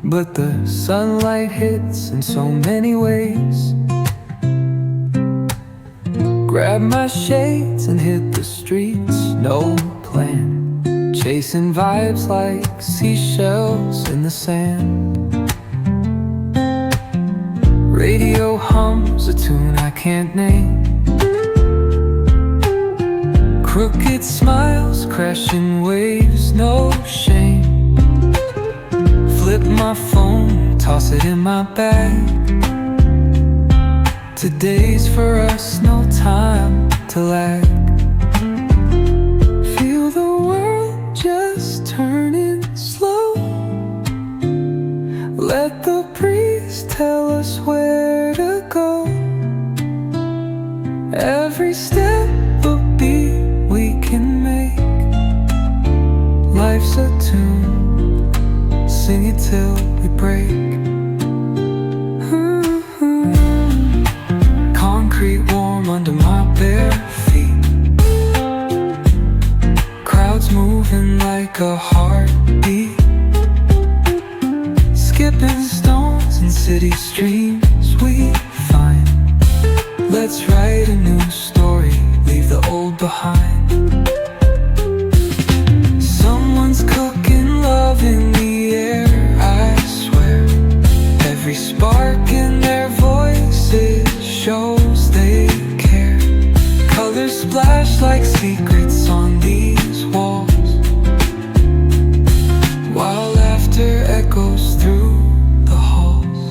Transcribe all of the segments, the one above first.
but the sunlight hits in so many ways. Grab my shades and hit the streets, no plan, chasing vibes like seashells in the sand. Radio hums a tune I can't name. Crooked smiles, crashing waves, no shame. Flip my phone, toss it in my bag. Today's for us, no time to lag. Feel the world just turning slow. Let the breeze tell us where to go. Every step a beat we can make. Life's a tune, sing it till we break. Concrete warm under my bare feet. Crowds moving like a heartbeat. Skipping stones in city streams we find. Let's write a new story, leave the old behind. Someone's cooking love in the air, I swear. Every spark in their voices shows they care. Colors splash like secrets on these walls, while laughter echoes through the halls.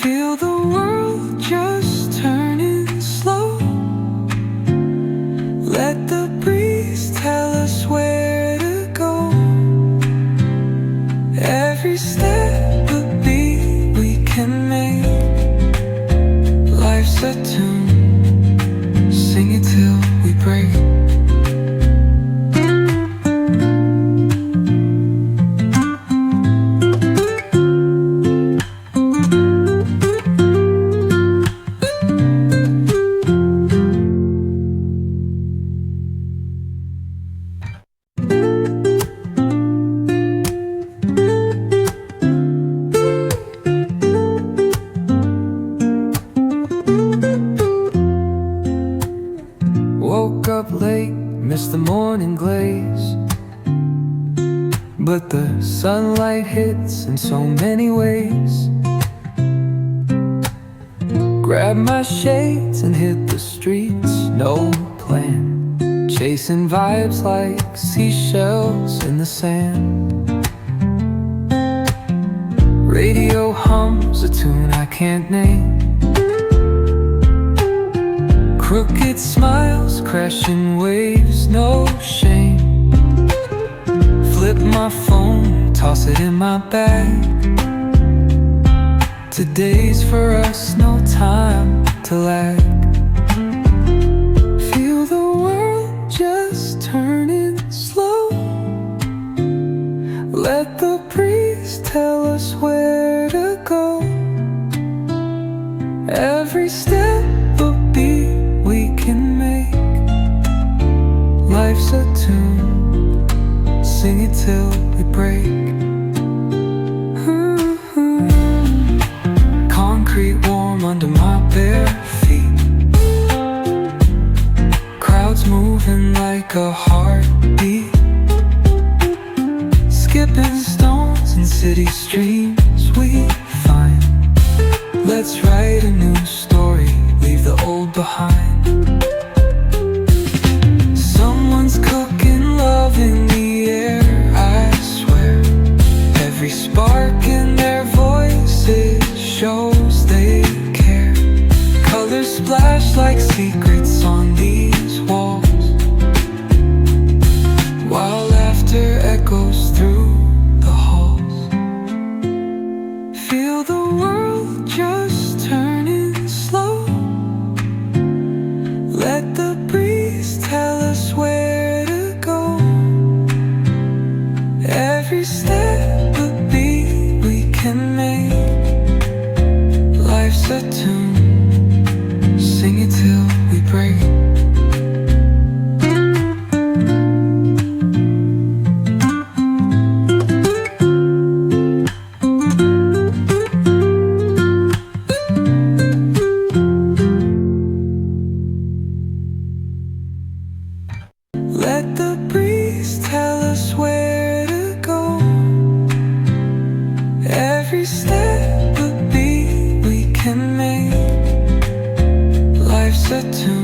Feel the world just turning slow. Let the breeze tell us where to go. Every step a beat we can make. Life's a tune, sing it till we break. Woke up late, missed the morning glaze, but the sunlight hits in so many ways. Grab my shades and hit the streets, no plan, chasing vibes like seashells in the sand. Radio hums a tune I can't name. Crooked smiles, crashing waves, no shame. Flip my phone, toss it in my bag. Today's for us, no time to lag. Feel the world just turning slow. Let the breeze tell us where to go. Every step a beat we can make. Life's a tune, sing it till we break. Concrete warm under my bare feet. Crowds moving like a heartbeat. Skipping stones in city streams we find. Let's write a new story, leave the old behind. Someone's cooking love in the air, I swear. Every spark in their voices shows they care. Colors splash like secrets on these walls, while laughter echoes through the halls. Feel the world just turning slow. Let the breeze tell us where to go. Every step a beat we can make. Life's a tune, sing it till we break. step a beat we can make. Life's a tune